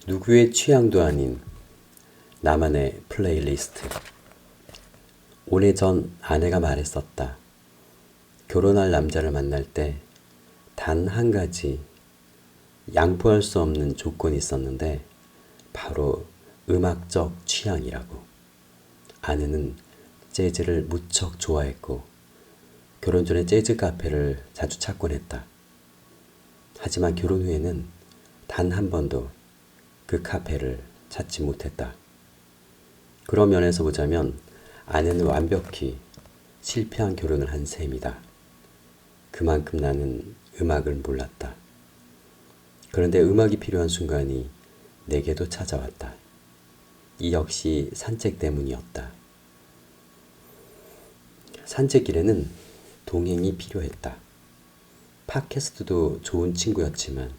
누구의 취향도 아닌 나만의 플레이리스트. 오래전 아내가 말했었다. 결혼할 남자를 만날 때 단 한 가지 양보할 수 없는 조건이 있었는데 바로 음악적 취향이라고. 아내는 재즈를 무척 좋아했고 결혼 전에 재즈 카페를 자주 찾곤 했다. 하지만 결혼 후에는 단 한 번도 그 카페를 찾지 못했다. 그런 면에서 보자면 아내는 완벽히 실패한 결혼을 한 셈이다. 그만큼 나는 음악을 몰랐다. 그런데 음악이 필요한 순간이 내게도 찾아왔다. 이 역시 산책 때문이었다. 산책길에는 동행이 필요했다. 팟캐스트도 좋은 친구였지만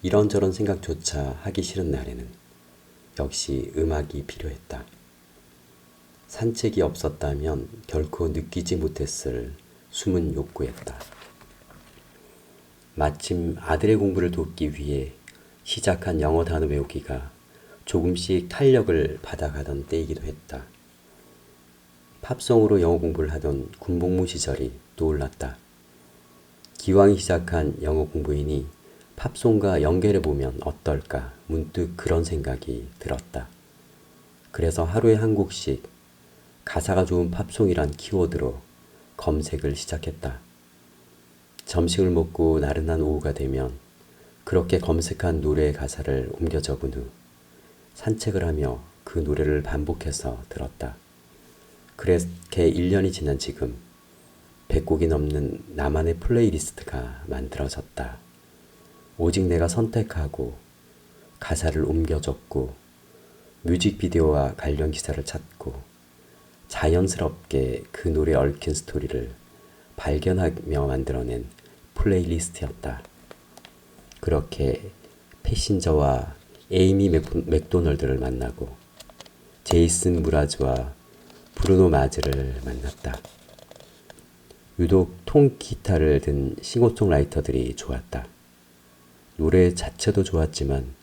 이런저런 생각조차 하기 싫은 날에는 역시 음악이 필요했다. 산책이 없었다면 결코 느끼지 못했을 숨은 욕구였다. 마침 아들의 공부를 돕기 위해 시작한 영어 단어 외우기가 조금씩 탄력을 받아가던 때이기도 했다. 팝송으로 영어 공부를 하던 군복무 시절이 떠올랐다. 기왕 시작한 영어 공부이니 팝송과 연결해보면 어떨까 문득 그런 생각이 들었다. 그래서 하루에 한 곡씩 가사가 좋은 팝송이란 키워드로 검색을 시작했다. 점심을 먹고 나른한 오후가 되면 그렇게 검색한 노래의 가사를 옮겨 적은 후 산책을 하며 그 노래를 반복해서 들었다. 그렇게 1년이 지난 지금 100곡이 넘는 나만의 플레이리스트가 만들어졌다. 오직 내가 선택하고 가사를 옮겨 적고 뮤직비디오와 관련 기사를 찾고 자연스럽게 그 노래에 얽힌 스토리를 발견하며 만들어낸 플레이리스트였다. 그렇게 패신저와 에이미 맥도널드를 만나고 제이슨 무라즈와 브루노 마즈를 만났다. 유독 통기타를 든 싱어송라이터들이 좋았다. 노래 자체도 좋았지만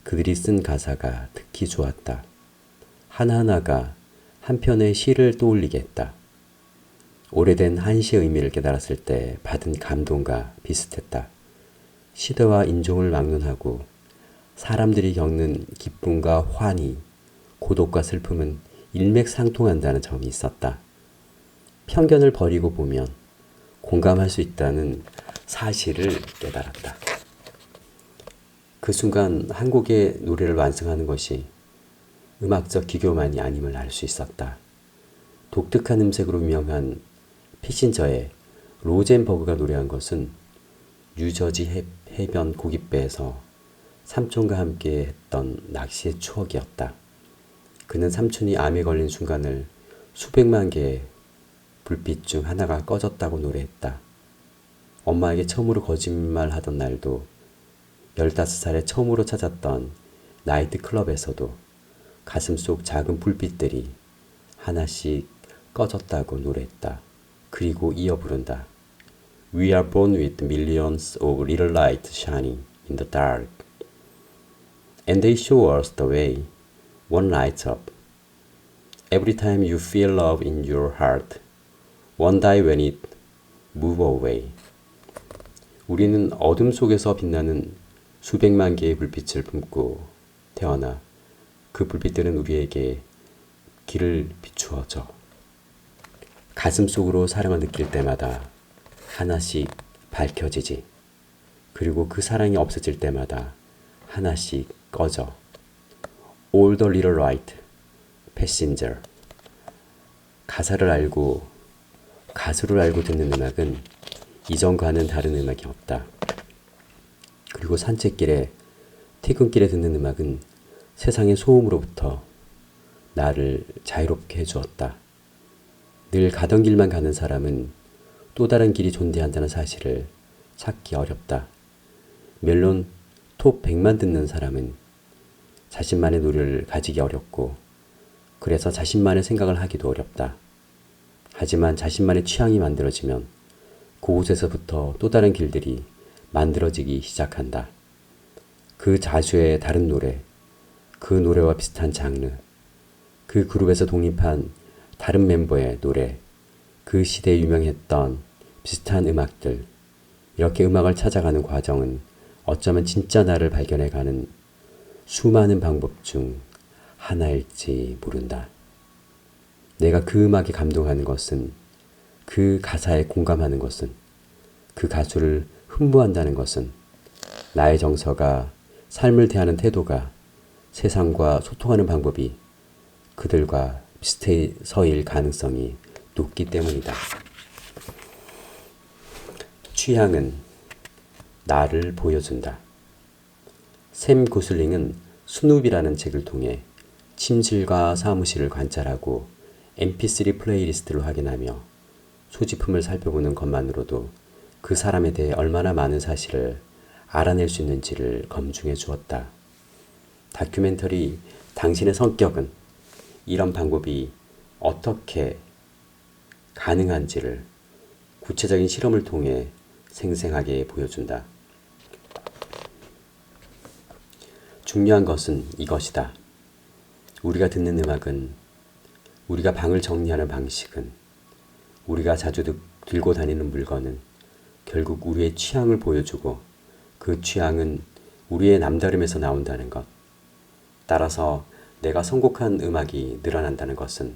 그들이 쓴 가사가 특히 좋았다. 하나하나가 한편의 시를 떠올리게 했다. 오래된 한시의 의미를 깨달았을 때 받은 감동과 비슷했다. 시대와 인종을 막론하고 사람들이 겪는 기쁨과 환희, 고독과 슬픔은 일맥상통한다는 점이 있었다. 편견을 버리고 보면 공감할 수 있다는 사실을 깨달았다. 그 순간 한 곡의 노래를 완성하는 것이 음악적 기교만이 아님을 알 수 있었다. 독특한 음색으로 유명한 패신저의 로젠버그가 노래한 것은 뉴저지 해변 고깃배에서 삼촌과 함께 했던 낚시의 추억이었다. 그는 삼촌이 암에 걸린 순간을 수백만 개의 불빛 중 하나가 꺼졌다고 노래했다. 엄마에게 처음으로 거짓말하던 날도 15살에 처음으로 찾았던 나이트클럽에서도 가슴 속 작은 불빛들이 하나씩 꺼졌다고 노래했다. 그리고 이어 부른다. We are born with millions of little lights shining in the dark. And they show us the way. One lights up. Every time you feel love in your heart. One die when it move away. 우리는 어둠 속에서 빛나는 수백만 개의 불빛을 품고 태어나 그 불빛들은 우리에게 길을 비추어줘. 가슴 속으로 사랑을 느낄 때마다 하나씩 밝혀지지. 그리고 그 사랑이 없어질 때마다 하나씩 꺼져. All the little light, passenger. 가사를 알고 가수를 알고 듣는 음악은 이전과는 다른 음악이 없다. 그리고 산책길에 퇴근길에 듣는 음악은 세상의 소음으로부터 나를 자유롭게 해주었다. 늘 가던 길만 가는 사람은 또 다른 길이 존재한다는 사실을 찾기 어렵다. 멜론 톱 100만 듣는 사람은 자신만의 노래를 가지기 어렵고 그래서 자신만의 생각을 하기도 어렵다. 하지만 자신만의 취향이 만들어지면 그곳에서부터 또 다른 길들이 만들어지기 시작한다. 그 자주의 다른 노래, 그 노래와 비슷한 장르, 그 그룹에서 독립한 다른 멤버의 노래, 그 시대에 유명했던 비슷한 음악들, 이렇게 음악을 찾아가는 과정은 어쩌면 진짜 나를 발견해가는 수많은 방법 중 하나일지 모른다. 내가 그 음악에 감동하는 것은, 그 가사에 공감하는 것은, 그 가수를 흠모한다는 것은 나의 정서가, 삶을 대하는 태도가, 세상과 소통하는 방법이 그들과 비슷해서일 가능성이 높기 때문이다. 취향은 나를 보여준다. 샘 고슬링은 스눕이라는 책을 통해 침실과 사무실을 관찰하고 mp3 플레이리스트를 확인하며 소지품을 살펴보는 것만으로도 그 사람에 대해 얼마나 많은 사실을 알아낼 수 있는지를 검증해 주었다. 다큐멘터리 당신의 성격은 이런 방법이 어떻게 가능한지를 구체적인 실험을 통해 생생하게 보여준다. 중요한 것은 이것이다. 우리가 듣는 음악은, 우리가 방을 정리하는 방식은, 우리가 자주 들고 다니는 물건은 결국 우리의 취향을 보여주고 그 취향은 우리의 남다름에서 나온다는 것. 따라서 내가 선곡한 음악이 늘어난다는 것은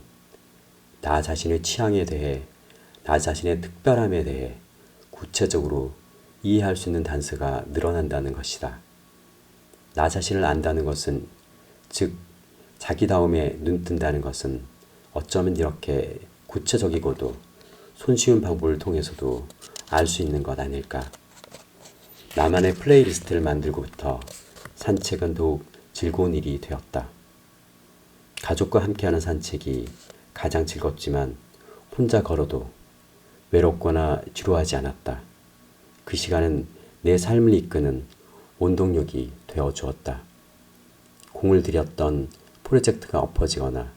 나 자신의 취향에 대해, 나 자신의 특별함에 대해 구체적으로 이해할 수 있는 단서가 늘어난다는 것이다. 나 자신을 안다는 것은, 즉 자기다움에 눈뜬다는 것은 어쩌면 이렇게 구체적이고도 손쉬운 방법을 통해서도 알 수 있는 것 아닐까. 나만의 플레이리스트를 만들고부터 산책은 더욱 즐거운 일이 되었다. 가족과 함께하는 산책이 가장 즐겁지만 혼자 걸어도 외롭거나 지루하지 않았다. 그 시간은 내 삶을 이끄는 원동력이 되어 주었다. 공을 들였던 프로젝트가 엎어지거나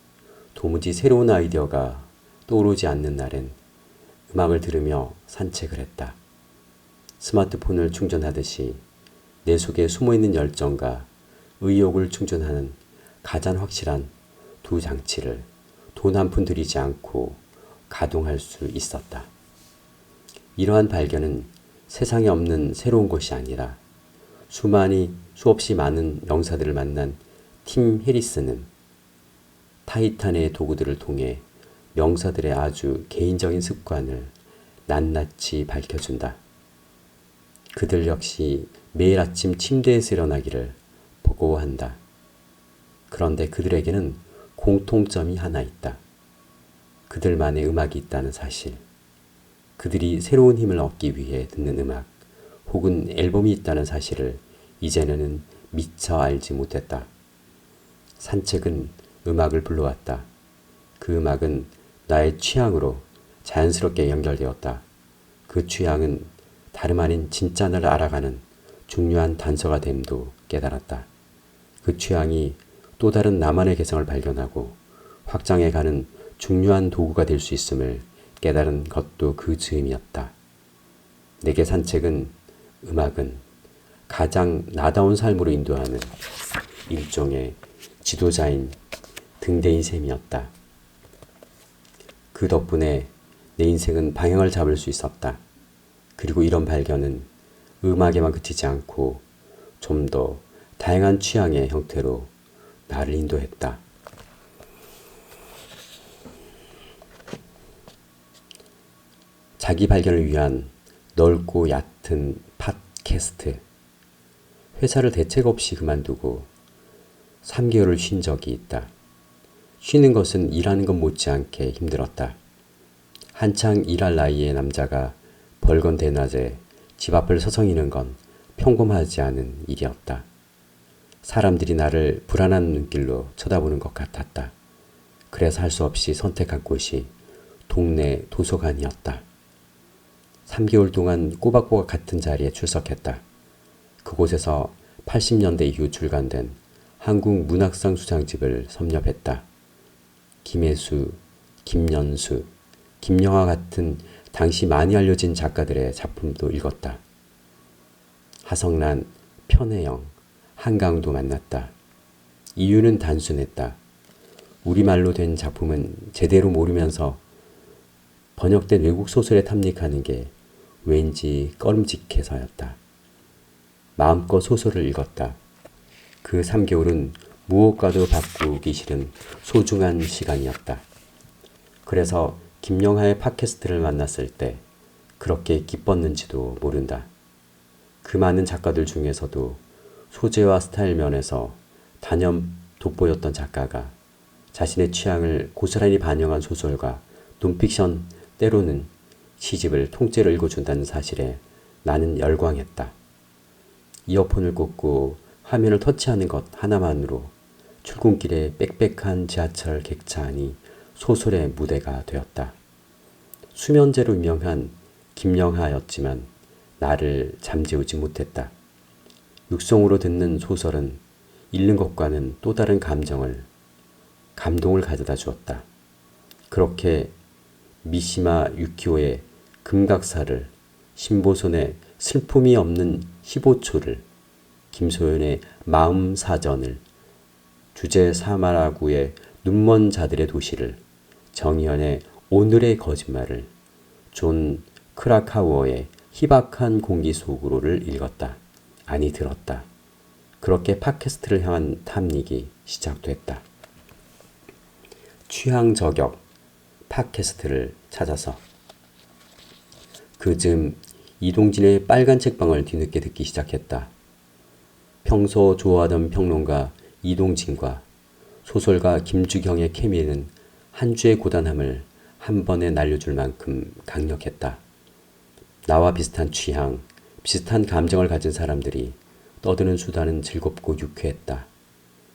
도무지 새로운 아이디어가 떠오르지 않는 날엔 음악을 들으며 산책을 했다. 스마트폰을 충전하듯이 내 속에 숨어있는 열정과 의욕을 충전하는 가장 확실한 두 장치를 돈 한 푼 들이지 않고 가동할 수 있었다. 이러한 발견은 세상에 없는 새로운 것이 아니라 수없이 많은 명사들을 만난 팀 해리스는 타이탄의 도구들을 통해 명사들의 아주 개인적인 습관을 낱낱이 밝혀준다. 그들 역시 매일 아침 침대에서 일어나기를 버거워한다. 그런데 그들에게는 공통점이 하나 있다. 그들만의 음악이 있다는 사실. 그들이 새로운 힘을 얻기 위해 듣는 음악 혹은 앨범이 있다는 사실을 이제는 미처 알지 못했다. 산책은 음악을 불러왔다. 그 음악은 나의 취향으로 자연스럽게 연결되었다. 그 취향은 다름 아닌 진짜 나를 알아가는 중요한 단서가 됨도 깨달았다. 그 취향이 또 다른 나만의 개성을 발견하고 확장해가는 중요한 도구가 될 수 있음을 깨달은 것도 그 즈음이었다. 내게 산책은, 음악은 가장 나다운 삶으로 인도하는 일종의 지도자인 등대인 셈이었다. 그 덕분에 내 인생은 방향을 잡을 수 있었다. 그리고 이런 발견은 음악에만 그치지 않고 좀 더 다양한 취향의 형태로 나를 인도했다. 자기 발견을 위한 넓고 얕은 팟캐스트. 회사를 대책 없이 그만두고 3개월을 쉰 적이 있다. 쉬는 것은 일하는 것 못지않게 힘들었다. 한창 일할 나이의 남자가 벌건 대낮에 집 앞을 서성이는 건 평범하지 않은 일이었다. 사람들이 나를 불안한 눈길로 쳐다보는 것 같았다. 그래서 할 수 없이 선택한 곳이 동네 도서관이었다. 3개월 동안 꼬박꼬박 같은 자리에 출석했다. 그곳에서 80년대 이후 출간된 한국 문학상 수상집을 섭렵했다. 김혜수, 김연수, 김영하 같은 당시 많이 알려진 작가들의 작품도 읽었다. 하성란, 편혜영, 한강도 만났다. 이유는 단순했다. 우리말로 된 작품은 제대로 모르면서 번역된 외국 소설에 탐닉하는 게 왠지 꺼림직해서였다. 마음껏 소설을 읽었다. 그 3개월은 무엇과도 바꾸기 싫은 소중한 시간이었다. 그래서 김영하의 팟캐스트를 만났을 때 그렇게 기뻤는지도 모른다. 그 많은 작가들 중에서도 소재와 스타일 면에서 단연 돋보였던 작가가 자신의 취향을 고스란히 반영한 소설과 논픽션 때로는 시집을 통째로 읽어준다는 사실에 나는 열광했다. 이어폰을 꽂고 화면을 터치하는 것 하나만으로 출근길에 빽빽한 지하철 객차 안이 소설의 무대가 되었다. 수면제로 유명한 김영하였지만 나를 잠재우지 못했다. 육성으로 듣는 소설은 읽는 것과는 또 다른 감동을 가져다 주었다. 그렇게 미시마 유키오의 금각사를, 신보선의 슬픔이 없는 15초를, 김소연의 마음사전을, 주제 사마라구의 눈먼 자들의 도시를, 정희연의 오늘의 거짓말을, 존 크라카우어의 희박한 공기 속으로를 읽었다. 아니 들었다. 그렇게 팟캐스트를 향한 탐닉이 시작됐다. 취향 저격 팟캐스트를 찾아서 그즈음 이동진의 빨간 책방을 뒤늦게 듣기 시작했다. 평소 좋아하던 평론가 이동진과 소설가 김주경의 케미는 한 주의 고단함을 한 번에 날려줄 만큼 강력했다. 나와 비슷한 취향, 비슷한 감정을 가진 사람들이 떠드는 수다는 즐겁고 유쾌했다.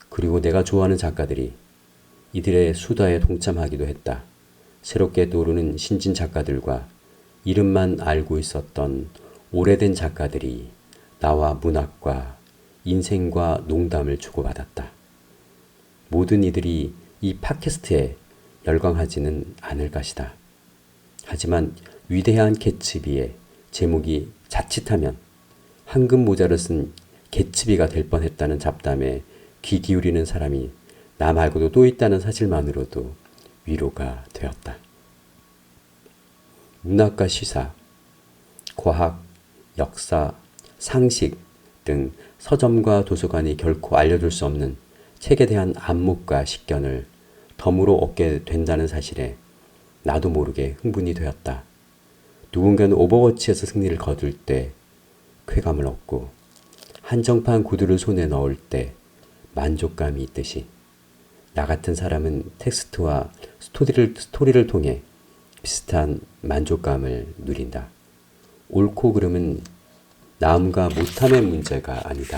그리고 내가 좋아하는 작가들이 이들의 수다에 동참하기도 했다. 새롭게 떠오르는 신진 작가들과 이름만 알고 있었던 오래된 작가들이 나와 문학과 인생과 농담을 주고받았다. 모든 이들이 이 팟캐스트에 열광하지는 않을 것이다. 하지만 위대한 개츠비의 제목이 자칫하면 황금 모자를 쓴 개츠비가 될 뻔했다는 잡담에 귀 기울이는 사람이 나 말고도 또 있다는 사실만으로도 위로가 되었다. 문학과 시사, 과학, 역사, 상식 등 서점과 도서관이 결코 알려줄 수 없는 책에 대한 안목과 식견을 덤으로 얻게 된다는 사실에 나도 모르게 흥분이 되었다. 누군가는 오버워치에서 승리를 거둘 때 쾌감을 얻고 한정판 구두를 손에 넣을 때 만족감이 있듯이 나 같은 사람은 텍스트와 스토리를 통해 비슷한 만족감을 누린다. 옳고 그름은 나음과 못함의 문제가 아니다.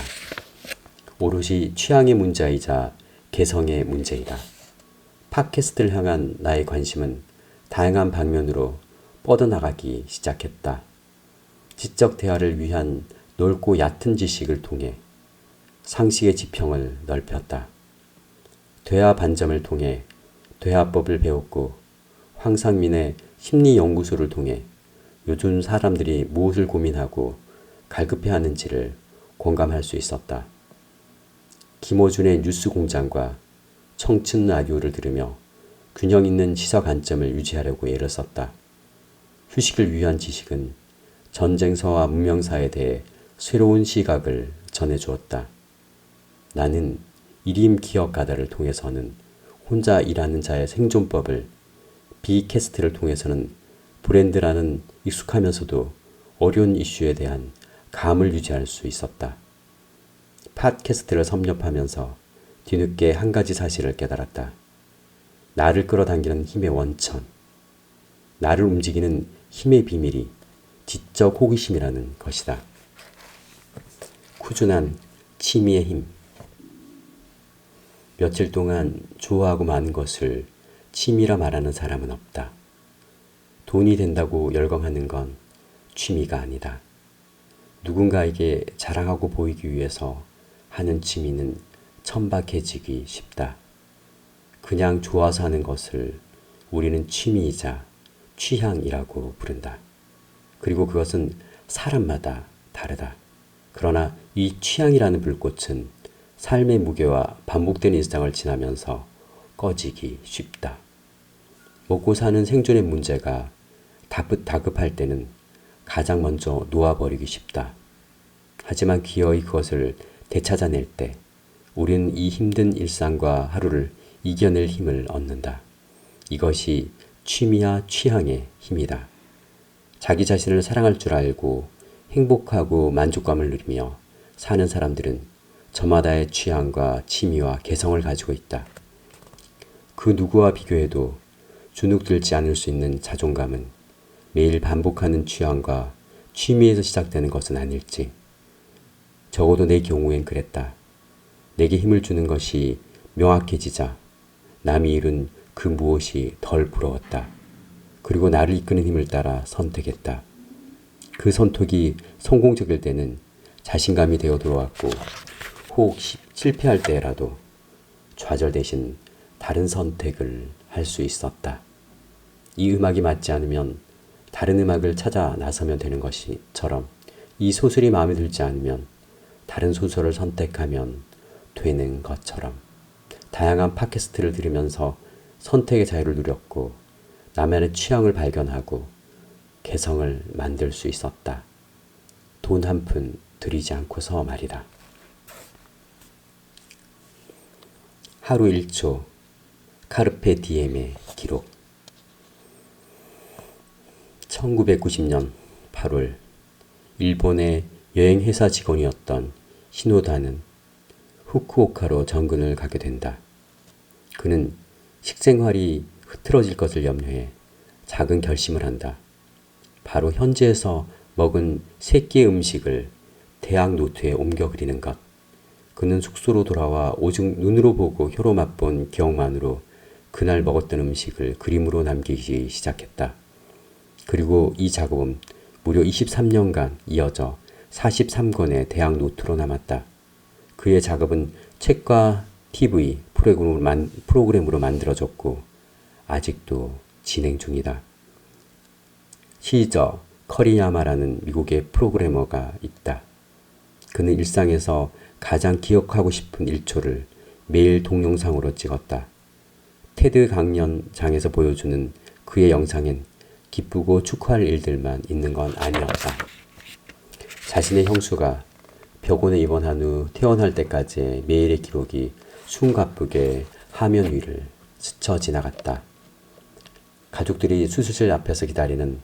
오롯이 취향의 문제이자 개성의 문제이다. 팟캐스트를 향한 나의 관심은 다양한 방면으로 뻗어나가기 시작했다. 지적 대화를 위한 넓고 얕은 지식을 통해 상식의 지평을 넓혔다. 대화 반점을 통해 대화법을 배웠고 황상민의 심리연구소를 통해 요즘 사람들이 무엇을 고민하고 갈급해하는지를 공감할 수 있었다. 김어준의 뉴스공장과 청춘 라디오를 들으며 균형 있는 시사 관점을 유지하려고 애를 썼다. 휴식을 위한 지식은 전쟁사와 문명사에 대해 새로운 시각을 전해주었다. 나는 일임 기억가다를 통해서는 혼자 일하는 자의 생존법을, 비캐스트를 통해서는 브랜드라는 익숙하면서도 어려운 이슈에 대한 감을 유지할 수 있었다. 팟캐스트를 섭렵하면서 뒤늦게 한 가지 사실을 깨달았다. 나를 끌어당기는 힘의 원천, 나를 움직이는 힘의 비밀이 지적 호기심이라는 것이다. 꾸준한 취미의 힘. 며칠 동안 좋아하고 많은 것을 취미라 말하는 사람은 없다. 돈이 된다고 열광하는 건 취미가 아니다. 누군가에게 자랑하고 보이기 위해서 하는 취미는 천박해지기 쉽다. 그냥 좋아서 하는 것을 우리는 취미이자 취향이라고 부른다. 그리고 그것은 사람마다 다르다. 그러나 이 취향이라는 불꽃은 삶의 무게와 반복되는 일상을 지나면서 꺼지기 쉽다. 먹고 사는 생존의 문제가 다급할 때는 가장 먼저 놓아버리기 쉽다. 하지만 기어이 그것을 되찾아낼 때 우리는 이 힘든 일상과 하루를 이겨낼 힘을 얻는다. 이것이 취미와 취향의 힘이다. 자기 자신을 사랑할 줄 알고 행복하고 만족감을 누리며 사는 사람들은 저마다의 취향과 취미와 개성을 가지고 있다. 그 누구와 비교해도 주눅들지 않을 수 있는 자존감은 매일 반복하는 취향과 취미에서 시작되는 것은 아닐지. 적어도 내 경우엔 그랬다. 내게 힘을 주는 것이 명확해지자 남이 이룬 그 무엇이 덜 부러웠다. 그리고 나를 이끄는 힘을 따라 선택했다. 그 선택이 성공적일 때는 자신감이 되어 들어왔고 혹 실패할 때라도 좌절 대신 다른 선택을 할 수 있었다. 이 음악이 맞지 않으면 다른 음악을 찾아 나서면 되는 것처럼 이 소설이 마음에 들지 않으면 다른 소설을 선택하면 되는 것처럼 다양한 팟캐스트를 들으면서 선택의 자유를 누렸고 나만의 취향을 발견하고 개성을 만들 수 있었다. 돈 한 푼 들이지 않고서 말이다. 하루 1초 카르페 디엠의 기록. 1990년 8월 일본의 여행회사 직원이었던 시노다는 후쿠오카로 정근을 가게 된다. 그는 식생활이 흐트러질 것을 염려해 작은 결심을 한다. 바로 현지에서 먹은 3끼의 음식을 대학 노트에 옮겨 그리는 것. 그는 숙소로 돌아와 오직 눈으로 보고 혀로 맛본 기억만으로 그날 먹었던 음식을 그림으로 남기기 시작했다. 그리고 이 작업은 무려 23년간 이어져 43권의 대학 노트로 남았다. 그의 작업은 책과 TV 프로그램으로 만들어졌고 아직도 진행 중이다. 시저 커리야마라는 미국의 프로그래머가 있다. 그는 일상에서 가장 기억하고 싶은 1초를 매일 동영상으로 찍었다. 테드 강연장에서 보여주는 그의 영상엔 기쁘고 축하할 일들만 있는 건 아니었다. 자신의 형수가 벽원에 입원한 후 퇴원할 때까지의 매일의 기록이 숨가쁘게 화면 위를 스쳐 지나갔다. 가족들이 수술실 앞에서 기다리는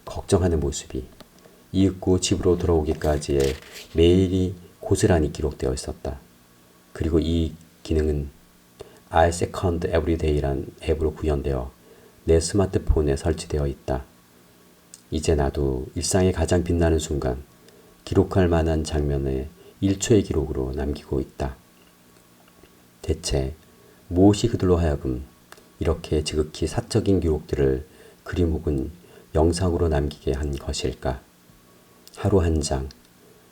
걱정하는 모습이 이윽고 집으로 돌아오기까지의 매일이 고스란히 기록되어 있었다. 그리고 이 기능은 I Second Everyday란 앱으로 구현되어 내 스마트폰에 설치되어 있다. 이제 나도 일상의 가장 빛나는 순간, 기록할 만한 장면을 1초의 기록으로 남기고 있다. 대체 무엇이 그들로 하여금 이렇게 지극히 사적인 기록들을 그림 혹은 영상으로 남기게 한 것일까? 하루 한 장,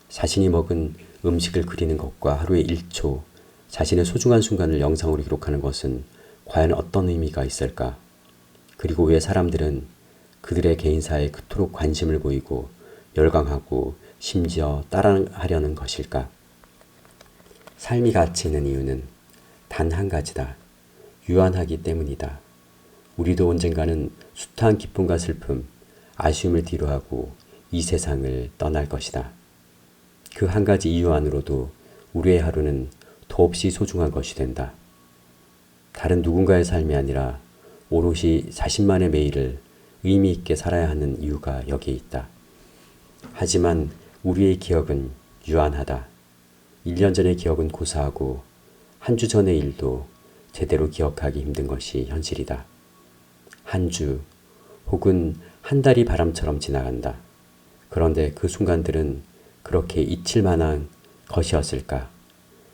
자신이 먹은 음식을 그리는 것과 하루에 1초, 자신의 소중한 순간을 영상으로 기록하는 것은 과연 어떤 의미가 있을까? 그리고 왜 사람들은 그들의 개인사에 그토록 관심을 보이고 열광하고 심지어 따라하려는 것일까? 삶이 가치 있는 이유는 단 한 가지다. 유한하기 때문이다. 우리도 언젠가는 숱한 기쁨과 슬픔, 아쉬움을 뒤로하고 이 세상을 떠날 것이다. 그 한 가지 이유만으로도 우리의 하루는 더없이 소중한 것이 된다. 다른 누군가의 삶이 아니라 오롯이 자신만의 매일을 의미 있게 살아야 하는 이유가 여기에 있다. 하지만 우리의 기억은 유한하다. 1년 전의 기억은 고사하고 한 주 전의 일도 제대로 기억하기 힘든 것이 현실이다. 한 주 혹은 한 달이 바람처럼 지나간다. 그런데 그 순간들은 그렇게 잊힐 만한 것이었을까?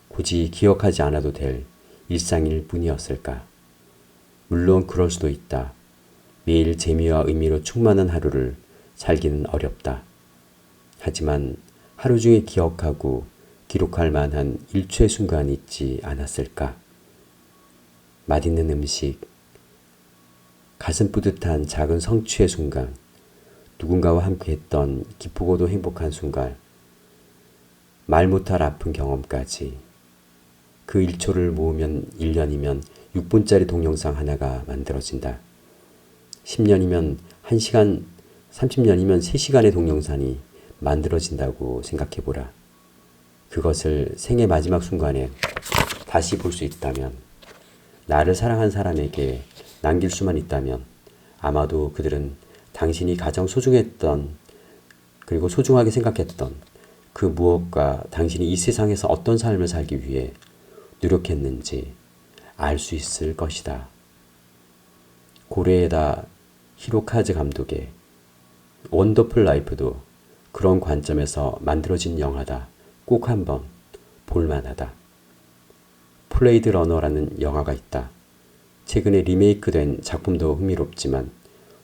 굳이 기억하지 않아도 될 일상일 뿐이었을까? 물론 그럴 수도 있다. 매일 재미와 의미로 충만한 하루를 살기는 어렵다. 하지만 하루 중에 기억하고 기록할 만한 1초의 순간이 있지 않았을까? 맛있는 음식, 가슴 뿌듯한 작은 성취의 순간, 누군가와 함께 했던 기쁘고도 행복한 순간, 말 못할 아픈 경험까지 그 1초를 모으면 1년이면 6분짜리 동영상 하나가 만들어진다. 10년이면 1시간, 30년이면 3시간의 동영상이 만들어진다고 생각해보라. 그것을 생의 마지막 순간에 다시 볼 수 있다면, 나를 사랑한 사람에게 남길 수만 있다면 아마도 그들은 당신이 가장 소중했던, 그리고 소중하게 생각했던 그 무엇과 당신이 이 세상에서 어떤 삶을 살기 위해 노력했는지 알 수 있을 것이다. 고레에다 히로카즈 감독의 원더풀 라이프도 그런 관점에서 만들어진 영화다. 꼭 한번 볼만하다. 블레이드 러너라는 영화가 있다. 최근에 리메이크된 작품도 흥미롭지만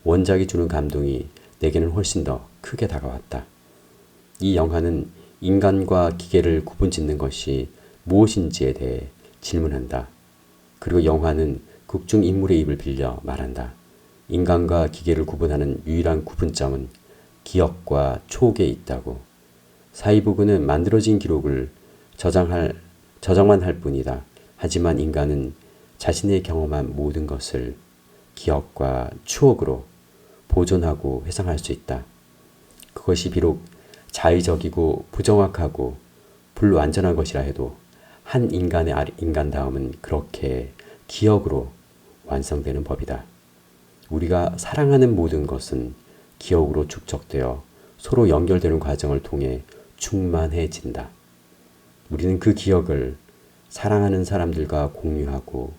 원작이 주는 감동이 내게는 훨씬 더 크게 다가왔다. 이 영화는 인간과 기계를 구분짓는 것이 무엇인지에 대해 질문한다. 그리고 영화는 극중 인물의 입을 빌려 말한다. 인간과 기계를 구분하는 유일한 구분점은 기억과 초기에 있다고. 사이보그는 만들어진 기록을 저장만 할 뿐이다. 하지만 인간은 자신의 경험한 모든 것을 기억과 추억으로 보존하고 회상할 수 있다. 그것이 비록 자의적이고 부정확하고 불완전한 것이라 해도 한 인간의 인간다움은 그렇게 기억으로 완성되는 법이다. 우리가 사랑하는 모든 것은 기억으로 축적되어 서로 연결되는 과정을 통해 충만해진다. 우리는 그 기억을 사랑하는 사람들과 공유하고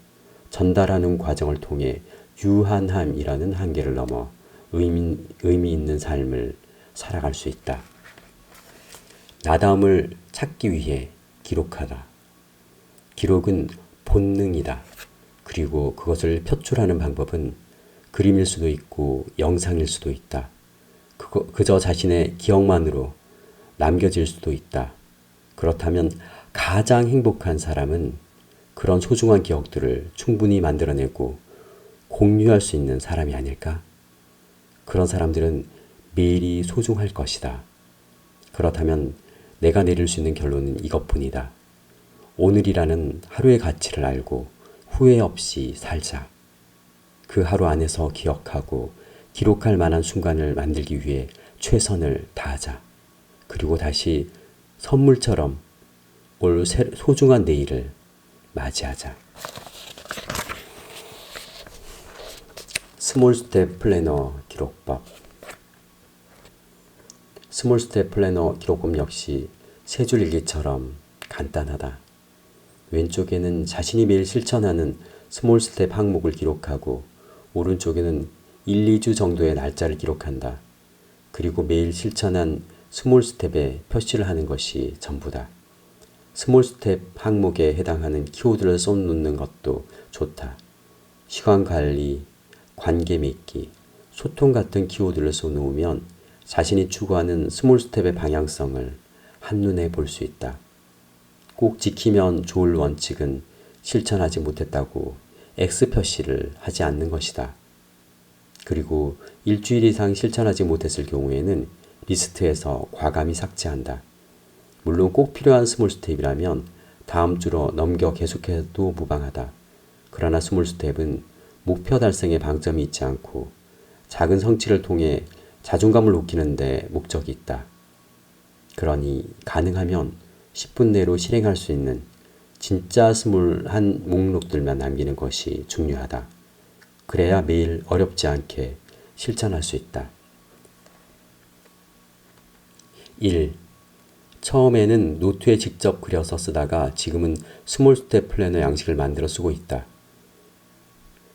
전달하는 과정을 통해 유한함이라는 한계를 넘어 의미 있는 삶을 살아갈 수 있다. 나다움을 찾기 위해 기록하다. 기록은 본능이다. 그리고 그것을 표출하는 방법은 그림일 수도 있고 영상일 수도 있다. 그저 자신의 기억만으로 남겨질 수도 있다. 그렇다면 가장 행복한 사람은 그런 소중한 기억들을 충분히 만들어내고 공유할 수 있는 사람이 아닐까? 그런 사람들은 매일이 소중할 것이다. 그렇다면 내가 내릴 수 있는 결론은 이것뿐이다. 오늘이라는 하루의 가치를 알고 후회 없이 살자. 그 하루 안에서 기억하고 기록할 만한 순간을 만들기 위해 최선을 다하자. 그리고 다시 선물처럼 올 소중한 내일을 맞이하자. 스몰 스텝 플래너 기록법. 스몰 스텝 플래너 기록법 역시 세 줄 일기처럼 간단하다. 왼쪽에는 자신이 매일 실천하는 스몰 스텝 항목을 기록하고 오른쪽에는 1, 2주 정도의 날짜를 기록한다. 그리고 매일 실천한 스몰 스텝에 표시를 하는 것이 전부다. 스몰 스텝 항목에 해당하는 키워드를 써놓는 것도 좋다. 시간 관리, 관계 맺기, 소통 같은 키워드를 써놓으면 자신이 추구하는 스몰 스텝의 방향성을 한눈에 볼 수 있다. 꼭 지키면 좋을 원칙은 실천하지 못했다고 X 표시를 하지 않는 것이다. 그리고 일주일 이상 실천하지 못했을 경우에는 리스트에서 과감히 삭제한다. 물론 꼭 필요한 스몰 스텝이라면 다음 주로 넘겨 계속해도 무방하다. 그러나 스몰 스텝은 목표 달성에 방점이 있지 않고 작은 성취를 통해 자존감을 높이는 데 목적이 있다. 그러니 가능하면 10분 내로 실행할 수 있는 진짜 스몰한 목록들만 남기는 것이 중요하다. 그래야 매일 어렵지 않게 실천할 수 있다. 1. 처음에는 노트에 직접 그려서 쓰다가 지금은 스몰 스텝 플래너 양식을 만들어 쓰고 있다.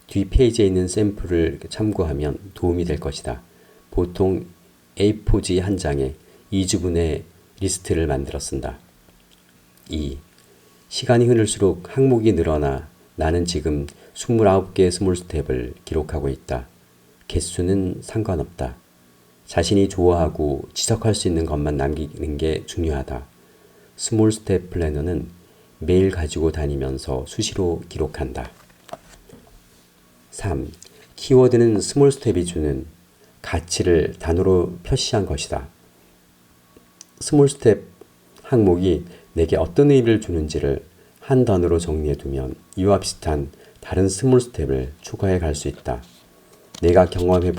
뒤 페이지에 있는 샘플을 참고하면 도움이 될 것이다. 보통 A4지 한 장에 2주분의 리스트를 만들어 쓴다. 2. 시간이 흐를수록 항목이 늘어나 나는 지금 29개의 스몰 스텝을 기록하고 있다. 개수는 상관없다. 자신이 좋아하고 지적할 수 있는 것만 남기는 게 중요하다. 스몰 스텝 플래너는 매일 가지고 다니면서 수시로 기록한다. 3. 키워드는 스몰 스텝이 주는 가치를 단어로 표시한 것이다. 스몰 스텝 항목이 내게 어떤 의미를 주는지를 한 단어로 정리해두면 이와 비슷한 다른 스몰 스텝을 추가해 갈 수 있다. 내가 경험해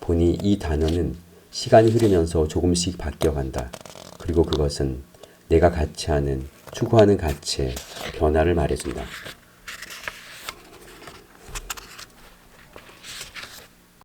보니 이 단어는 시간이 흐르면서 조금씩 바뀌어간다. 그리고 그것은 내가 추구하는 가치의 변화를 말해준다.